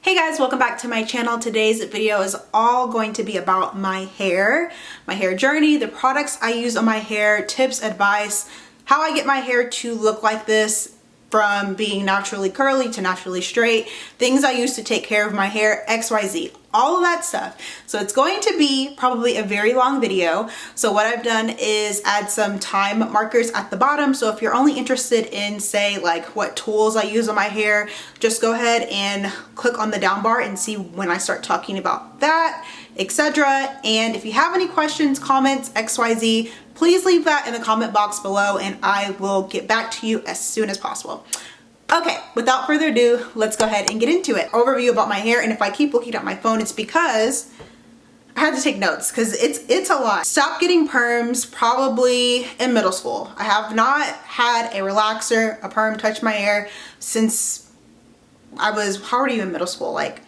Hey guys, welcome back to my channel. Today's video is all going to be about my hair journey, the products I use on my hair, tips, advice, how I get my hair to look like this from being naturally curly to naturally straight, things I use to take care of my hair, XYZ, all of that stuff. So it's going to be probably a very long video. So what I've done is add some time markers at the bottom. So if you're only interested in, say, like what tools I use on my hair, just go ahead and click on the down bar and see when I start talking about that, etc. And if you have any questions, comments, XYZ, please leave that in the comment box below and I will get back to you as soon as possible. Okay, without further ado, let's go ahead and get into it. Overview about my hair, and if I keep looking at my phone, it's because I had to take notes because it's a lot. Stopped getting perms probably in middle school. I have not had a relaxer, a perm touch my hair since I was, how old are you in middle school? Like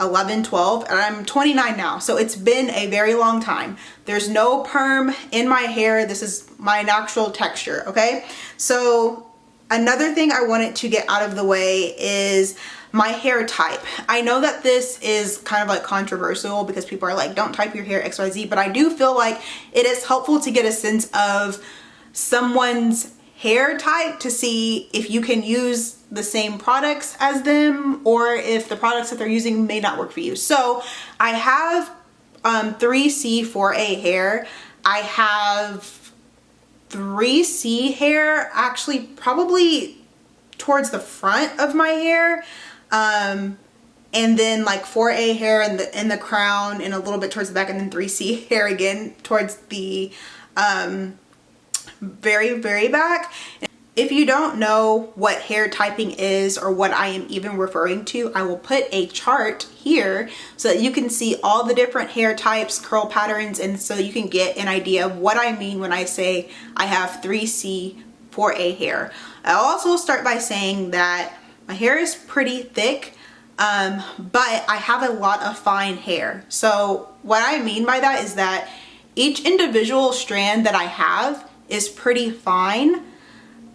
11, 12, and I'm 29 now. So it's been a very long time. There's no perm in my hair. This is my natural texture, okay? So another thing I wanted to get out of the way is my hair type. I know that this is kind of like controversial because people are like, don't type your hair XYZ, but I do feel like it is helpful to get a sense of someone's hair type to see if you can use the same products as them or if the products that they're using may not work for you. So I have 3C, 4A hair. I have 3C hair actually probably towards the front of my hair, and then like 4A hair in the crown and a little bit towards the back, and then 3C hair again towards the very back. If you don't know what hair typing is or what I am even referring to, I will put a chart here so that you can see all the different hair types, curl patterns, and so you can get an idea of what I mean when I say I have 3C, 4A hair. I'll also start by saying that my hair is pretty thick, but I have a lot of fine hair. So what I mean by that is that each individual strand that I have is pretty fine,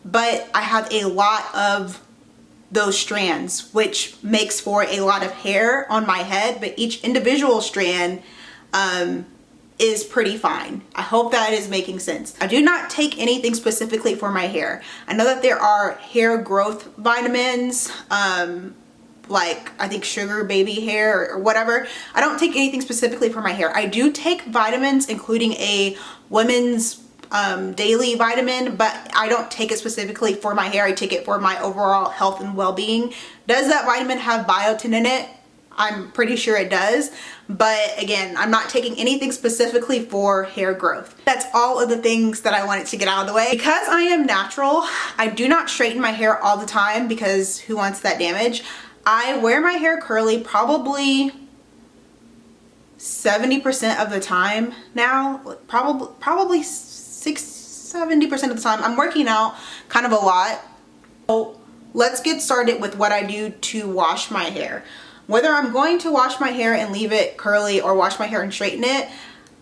but I have a lot of those strands, which makes for a lot of hair on my head, but each individual strand is pretty fine. I hope that is making sense. I do not take anything specifically for my hair. I know that there are hair growth vitamins, like I think sugar baby hair or whatever. I don't take anything specifically for my hair. I do take vitamins, including a women's daily vitamin, but I don't take it specifically for my hair. I take it for my overall health and well-being. Does that vitamin have biotin in it? I'm pretty sure it does, but again, I'm not taking anything specifically for hair growth. That's all of the things that I wanted to get out of the way. Because I am natural, I do not straighten my hair all the time because who wants that damage? I wear my hair curly probably 70% of the time now, probably 70% of the time. I'm working out kind of a lot. So let's get started with what I do to wash my hair. Whether I'm going to wash my hair and leave it curly or wash my hair and straighten it,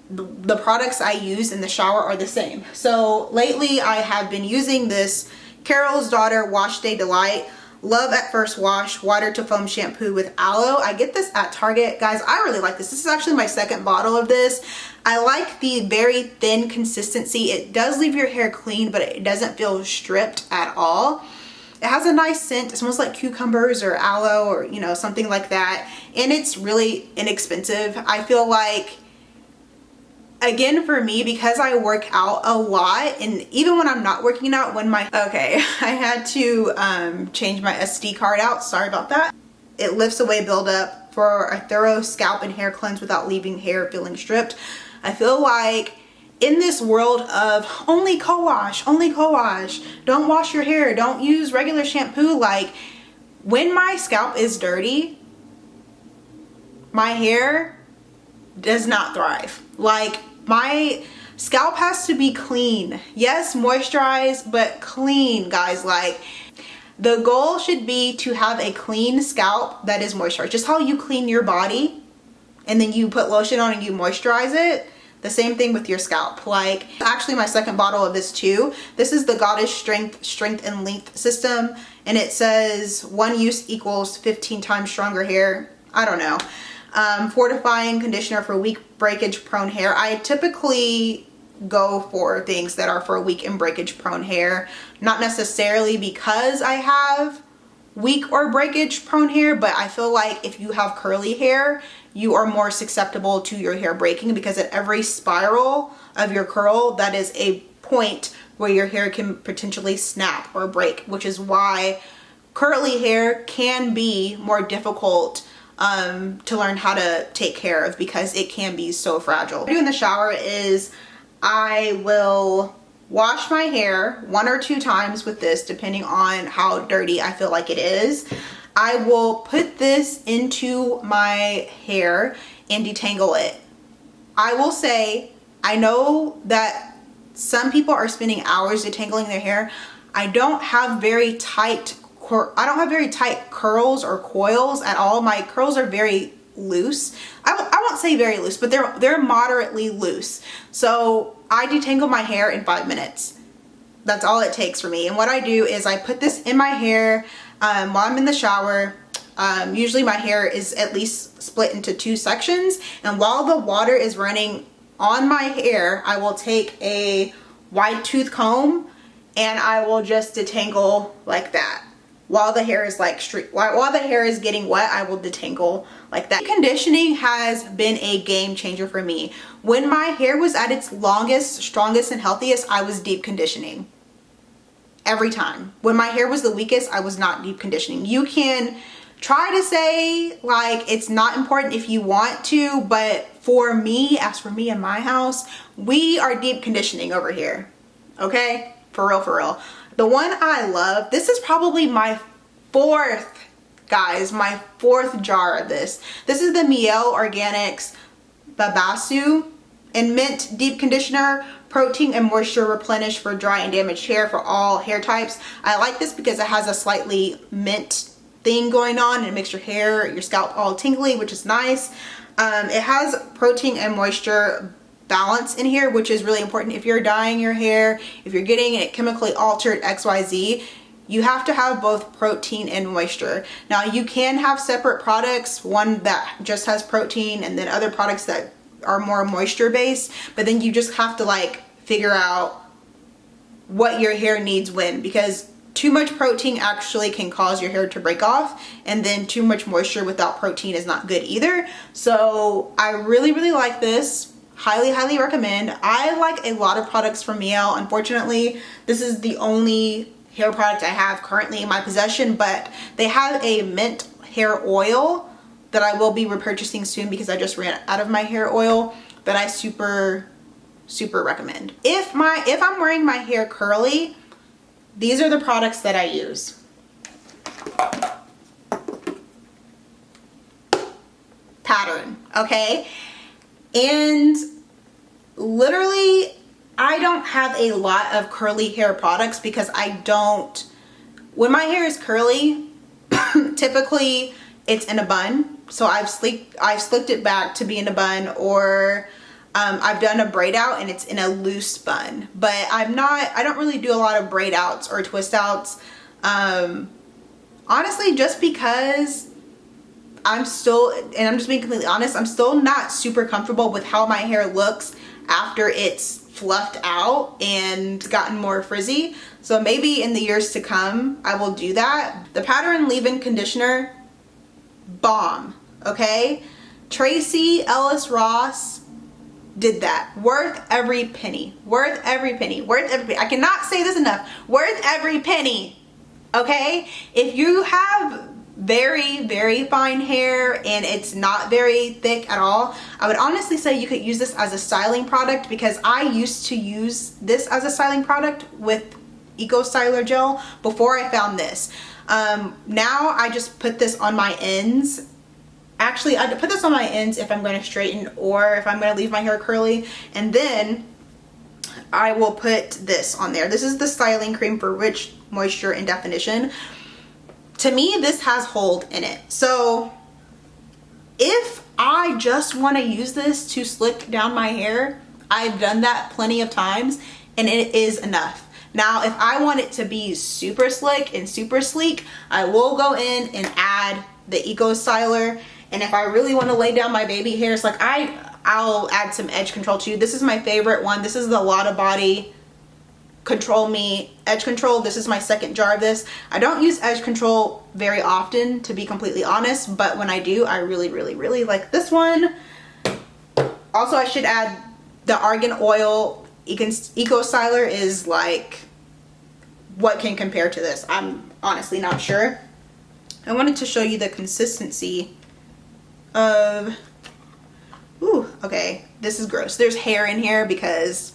the products I use in the shower are the same. So lately I have been using this Carol's Daughter Wash Day Delight Love at First Wash Water to Foam Shampoo with Aloe. I get this at Target. Guys, I really like this. This is actually my second bottle of this. I like the very thin consistency. It does leave your hair clean, but it doesn't feel stripped at all. It has a nice scent. It smells like cucumbers or aloe or, you know, something like that. And it's really inexpensive. I feel like, again, for me, because I work out a lot, and even when I'm not working out, okay, I had to change my SD card out. Sorry about that. It lifts away buildup for a thorough scalp and hair cleanse without leaving hair feeling stripped. I feel like in this world of only co-wash, don't wash your hair, don't use regular shampoo, like when my scalp is dirty, my hair does not thrive. Like my scalp has to be clean. Yes, moisturized, but clean, guys. Like the goal should be to have a clean scalp that is moisturized. Just how you clean your body and then you put lotion on and you moisturize it. The same thing with your scalp. Like, actually my second bottle of this too. This is the Goddess Strength and Length system, and it says 1 use equals 15 times stronger hair. I don't know. Fortifying conditioner for weak breakage prone hair. I typically go for things that are for weak and breakage prone hair, not necessarily because I have weak or breakage prone hair, but I feel like if you have curly hair, you are more susceptible to your hair breaking, because at every spiral of your curl, that is a point where your hair can potentially snap or break, which is why curly hair can be more difficult to learn how to take care of, because it can be so fragile. What I do in the shower is I will wash my hair 1 or 2 times with this, depending on how dirty I feel like it is. I will put this into my hair and detangle it. I will say, I know that some people are spending hours detangling their hair. I don't have very tight curls or coils at all. My curls are very loose. I won't say very loose, but they're moderately loose. So I detangle my hair in 5 minutes. That's all it takes for me. And what I do is I put this in my hair while I'm in the shower. Usually my hair is at least split into 2 sections, and while the water is running on my hair, I will take a wide tooth comb and I will just detangle like that. While the hair is while the hair is getting wet, I will detangle like that. Conditioning has been a game changer for me. When my hair was at its longest, strongest, and healthiest, I was deep conditioning. Every time. When my hair was the weakest, I was not deep conditioning. You can try to say like it's not important if you want to, but for me, as for me in my house, we are deep conditioning over here. Okay? For real, for real. The one I love, this is probably my 4th, guys, my 4th jar of this. This is the Miele Organics Babasu and Mint Deep Conditioner, Protein and Moisture Replenish for dry and damaged hair for all hair types. I like this because it has a slightly mint thing going on, and it makes your hair, your scalp all tingly, which is nice. It has protein and moisture balance in here, which is really important. If you're dyeing your hair, if you're getting it chemically altered XYZ, you have to have both protein and moisture. Now you can have separate products, one that just has protein and then other products that are more moisture based, but then you just have to like figure out what your hair needs when, because too much protein actually can cause your hair to break off, and then too much moisture without protein is not good either. So I really, really like this. Highly, highly recommend. I like a lot of products from Miele. Unfortunately, this is the only hair product I have currently in my possession, but they have a mint hair oil that I will be repurchasing soon because I just ran out of my hair oil, that I super, super recommend. If I'm wearing my hair curly, these are the products that I use. Pattern, okay? And literally, I don't have a lot of curly hair products because when my hair is curly, typically it's in a bun. So I've slicked it back to be in a bun, or I've done a braid out and it's in a loose bun. But I don't really do a lot of braid outs or twist outs. Honestly, just because I'm just being completely honest, I'm still not super comfortable with how my hair looks after it's fluffed out and gotten more frizzy. So maybe in the years to come, I will do that. The Pattern Leave-In Conditioner, bomb, okay? Tracy Ellis Ross did that. Worth every penny. Worth every penny. Worth every penny. I cannot say this enough. Worth every penny, okay? If you have very, very fine hair and it's not very thick at all, I would honestly say you could use this as a styling product, because I used to use this as a styling product with Eco Styler Gel before I found this. Now I just put this on my ends. Actually, I put this on my ends if I'm going to straighten or if I'm going to leave my hair curly, and then I will put this on there. This is the styling cream for rich moisture and definition. To me, this has hold in it. So if I just want to use this to slick down my hair, I've done that plenty of times and it is enough. Now, if I want it to be super slick and super sleek, I will go in and add the Eco Styler. And if I really want to lay down my baby hairs, like I'll add some edge control too. This is my favorite one. This is the Lotta Body Control Me Edge Control. This is my second jar of this. I don't use edge control very often, to be completely honest, but when I do, I really like this one. Also, I should add the Argan Oil Eco Styler is like, what can compare to this? I'm honestly not sure. I wanted to show you the consistency of, ooh, okay, this is gross. There's hair in here because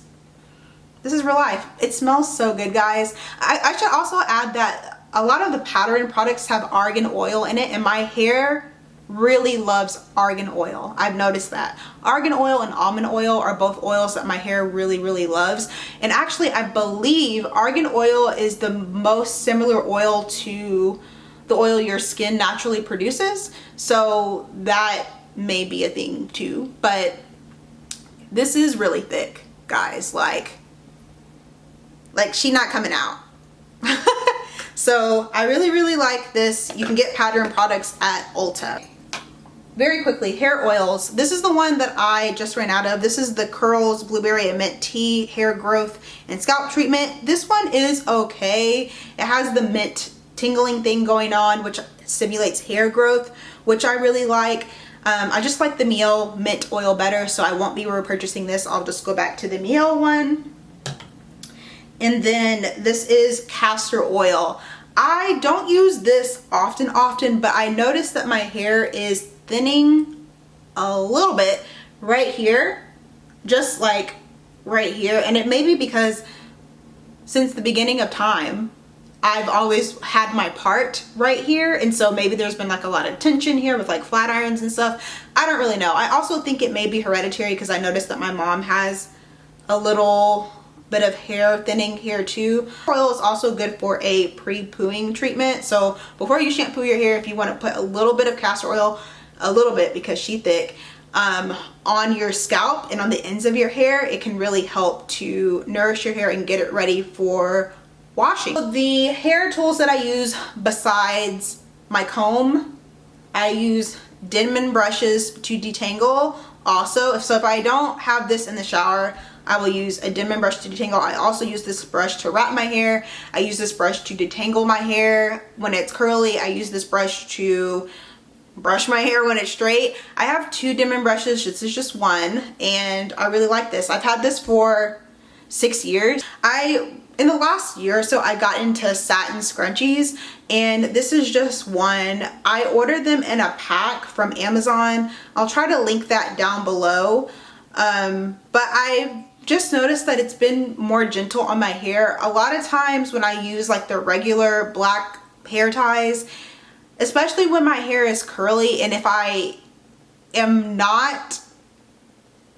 this is real life. It smells so good, guys. I should also add that a lot of the pattern products have argan oil in it, and my hair really loves argan oil. I've noticed that. Argan oil and almond oil are both oils that my hair really loves. And actually, I believe argan oil is the most similar oil to the oil your skin naturally produces. So that may be a thing too. But this is really thick, guys. Like she not coming out. So I really like this. You can get pattern products at Ulta. Very quickly, hair oils. This is the one that I just ran out of. This is the Curls Blueberry and Mint Tea Hair Growth and Scalp Treatment. This one is okay. It has the mint tingling thing going on, which stimulates hair growth, which I really like. I just like the Mielle mint oil better, so I won't be repurchasing this. I'll just go back to the Mielle one. And then this is castor oil. I don't use this often, but I noticed that my hair is thinning a little bit right here, just like right here. And it may be because since the beginning of time, I've always had my part right here, and so maybe there's been like a lot of tension here with like flat irons and stuff. I don't really know. I also think it may be hereditary because I noticed that my mom has a little bit of hair thinning here too. Oil is also good for a pre-pooing treatment. So before you shampoo your hair, if you want to put a little bit of castor oil, a little bit because she's thick, on your scalp and on the ends of your hair, it can really help to nourish your hair and get it ready for washing. So the hair tools that I use besides my comb, I use Denman brushes to detangle also. So if I don't have this in the shower, I will use a Denman brush to detangle. I also use this brush to wrap my hair. I use this brush to detangle my hair when it's curly. I use this brush to brush my hair when it's straight. I have two Denman brushes. This is just one, and I really like this. I've had this for 6 years. In the last year or so, I got into satin scrunchies, and this is just one. I ordered them in a pack from Amazon. I'll try to link that down below. But I've just noticed that it's been more gentle on my hair. A lot of times when I use like the regular black hair ties, especially when my hair is curly, and if I am not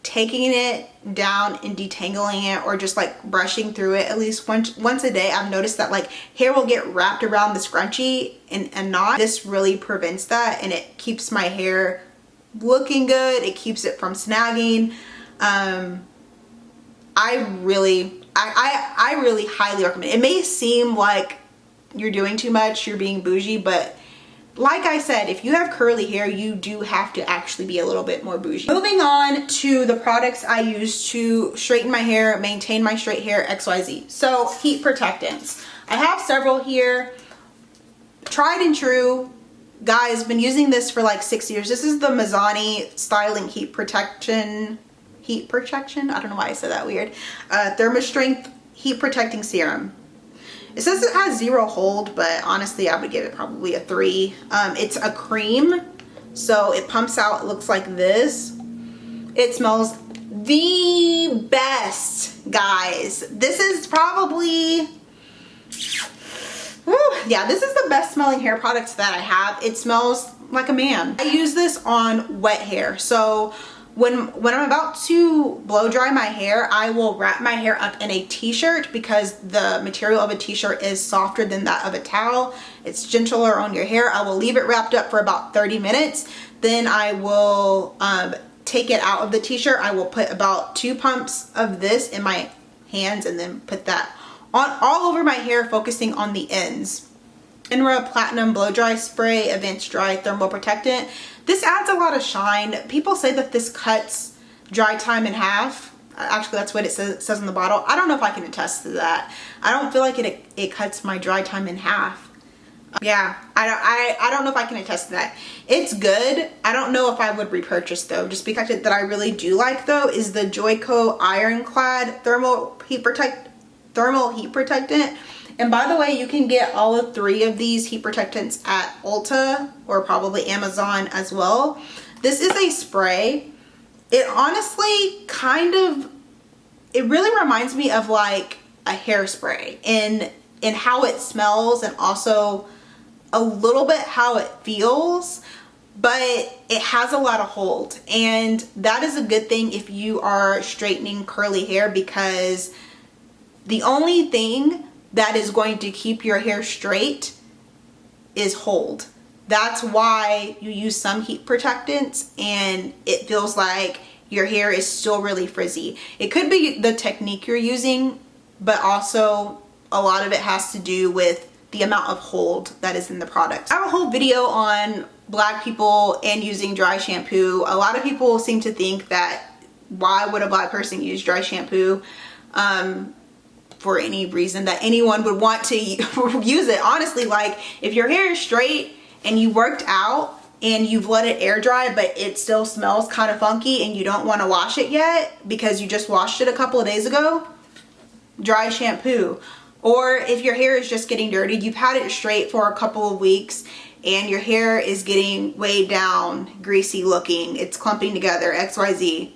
taking it down and detangling it or just like brushing through it at least once a day, I've noticed that like hair will get wrapped around the scrunchie and not. This really prevents that, and it keeps my hair looking good. It keeps it from snagging. I really highly recommend it. It may seem like you're doing too much, you're being bougie, but like I said, if you have curly hair, you do have to actually be a little bit more bougie. Moving on to the products I use to straighten my hair, maintain my straight hair, XYZ. So heat protectants. I have several here. Tried and true. Guys, been using this for like 6 years. This is the Mizani Styling Heat Protection. I don't know why I said that weird. Thermostrength Heat Protecting Serum. It says it has 0 hold, but honestly, I would give it probably a 3. It's a cream, so it pumps out. It looks like this. It smells the best, guys. This is probably, yeah, this is the best smelling hair product that I have. It smells like a man. I use this on wet hair. So when I'm about to blow dry my hair, I will wrap my hair up in a t-shirt because the material of a t-shirt is softer than that of a towel. It's gentler on your hair. I will leave it wrapped up for about 30 minutes. Then I will take it out of the t-shirt, I will put about 2 pumps of this in my hands and then put that on all over my hair, focusing on the ends. Inra Platinum Blow Dry Spray Advanced Dry Thermal Protectant. This adds a lot of shine. People say that this cuts dry time in half. Actually, that's what it says on the bottle. I don't know if I can attest to that. I don't feel like it cuts my dry time in half. Yeah, I don't know if I can attest to that. It's good. I don't know if I would repurchase though. Just because that I really do like though is the Joico Ironclad Thermal Heat Protectant. And by the way, you can get all 3 of these heat protectants at Ulta or probably Amazon as well. This is a spray. It honestly it really reminds me of like a hairspray in how it smells and also a little bit how it feels, but it has a lot of hold, and that is a good thing if you are straightening curly hair, because the only thing that is going to keep your hair straight is hold. That's why you use some heat protectants and it feels like your hair is still really frizzy. It could be the technique you're using, but also a lot of it has to do with the amount of hold that is in the product. I have a whole video on black people and using dry shampoo. A lot of people seem to think that why would a black person use dry shampoo for any reason that anyone would want to use it. Honestly, like if your hair is straight and you worked out and you've let it air dry but it still smells kind of funky and you don't want to wash it yet because you just washed it a couple of days ago, dry shampoo. Or if your hair is just getting dirty, you've had it straight for a couple of weeks and your hair is getting weighed down, greasy looking, it's clumping together, XYZ,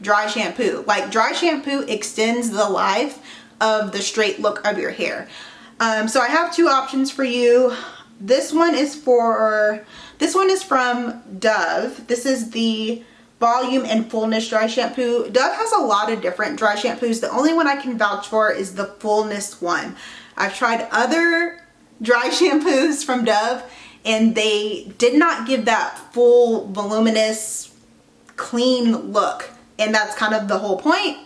dry shampoo. Like dry shampoo extends the life of the straight look of your hair. So I have 2 options for you. This one is from Dove. This is the Volume and Fullness Dry Shampoo. Dove has a lot of different dry shampoos. The only one I can vouch for is the Fullness one. I've tried other dry shampoos from Dove and they did not give that full, voluminous, clean look. And that's kind of the whole point.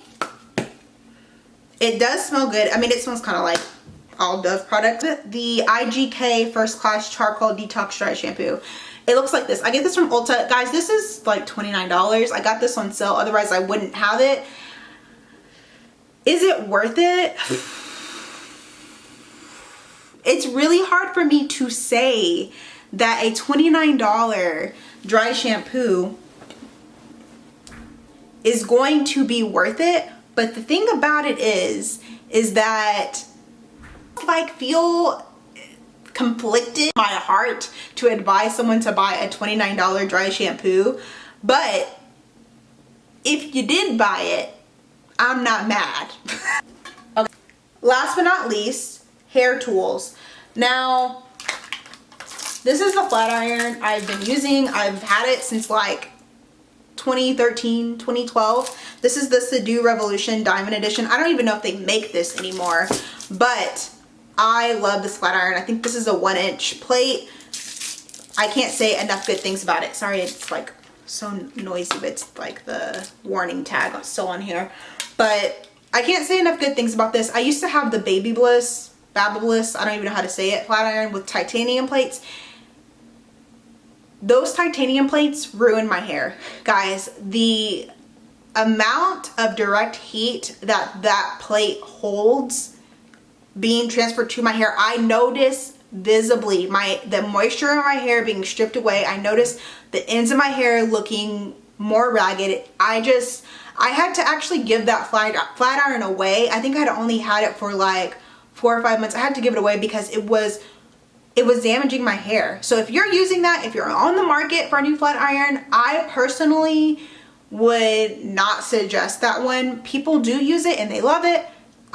It does smell good. I mean, it smells kind of like all Dove products. The IGK First Class Charcoal Detox Dry Shampoo. It looks like this. I get this from Ulta. Guys, this is like $29. I got this on sale. Otherwise, I wouldn't have it. Is it worth it? It's really hard for me to say that a $29 dry shampoo is going to be worth it. But the thing about it is that I feel conflicted in my heart to advise someone to buy a $29 dry shampoo, but if you did buy it, I'm not mad. Okay. Last but not least, hair tools. Now, this is the flat iron I've been using. I've had it since like 2013, 2012. This is the Sedu Revolution Diamond Edition. I don't even know if they make this anymore, but I love this flat iron. I think this is a 1-inch plate. I can't say enough good things about it. Sorry, it's like so noisy, but it's like the warning tag still on here. But I can't say enough good things about this. I used to have the Baby Bliss, I don't even know how to say it, flat iron with titanium plates. Those titanium plates ruined my hair. Guys, the amount of direct heat that plate holds being transferred to my hair, I notice visibly the moisture in my hair being stripped away. I notice the ends of my hair looking more ragged. I had to actually give that flat iron away. I think I'd only had it for like 4 or 5 months. I had to give it away because it was damaging my hair. So if you're using that, if you're on the market for a new flat iron, I personally would not suggest that one. People do use it and they love it.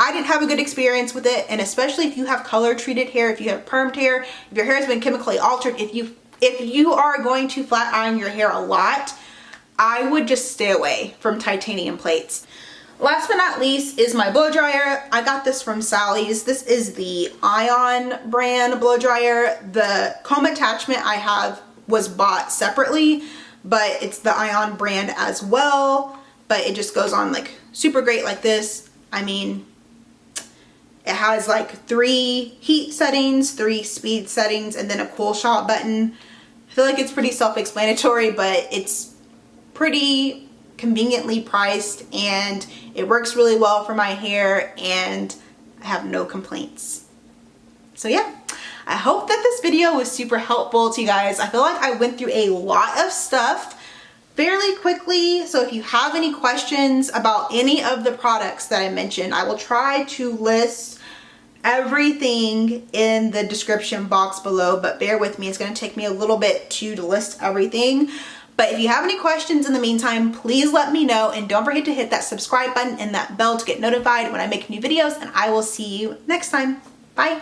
I didn't have a good experience with it, and especially if you have color treated hair, if you have permed hair, if your hair has been chemically altered, if you are going to flat iron your hair a lot, I would just stay away from titanium plates. Last but not least is my blow dryer. I got this from Sally's. This is the Ion brand blow dryer. The comb attachment I have was bought separately, but it's the Ion brand as well. But it just goes on like super great like this. I mean, it has like 3 heat settings, 3 speed settings, and then a cool shot button. I feel like it's pretty self-explanatory, but it's pretty conveniently priced and it works really well for my hair and I have no complaints. So yeah, I hope that this video was super helpful to you guys. I feel like I went through a lot of stuff fairly quickly. So if you have any questions about any of the products that I mentioned, I will try to list everything in the description box below, but bear with me, it's going to take me a little bit to list everything. But if you have any questions in the meantime, please let me know, and don't forget to hit that subscribe button and that bell to get notified when I make new videos, and I will see you next time. Bye.